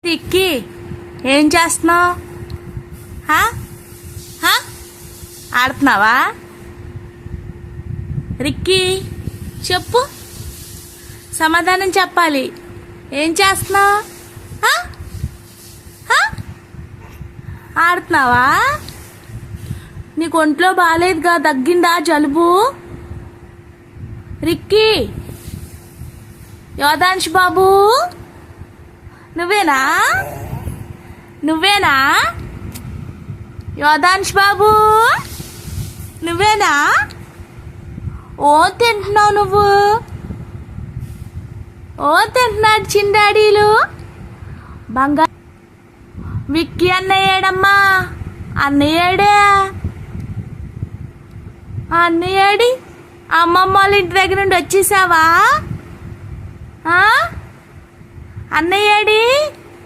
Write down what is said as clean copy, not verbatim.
టిక్కీ ఏం చేస్తున్నావు? ఆడుతున్నావా? రిక్కీ చెప్పు, సమాధానం చెప్పాలి. ఏం చేస్తున్నావు? ఆడుతున్నావా? నీకు ఒంట్లో బాగాలేదుగా, తగ్గిందా జలుబు? రిక్కీ, యోధాంశ్ బాబు, నువ్వేనా? యోధాంశ్ బాబు, నువ్వేనా? ఓ తింటున్నావు నువ్వు? ఓ తింటున్నాడు చిండాడీలు. బంగారు విక్కీ అన్నయ్యేడమ్మా? అన్నయ్యేడే? అన్నయ్యేడి? అమ్మమ్మ వాళ్ళ ఇంటి దగ్గర నుండి వచ్చేసావా? అన్నయ్యేడి?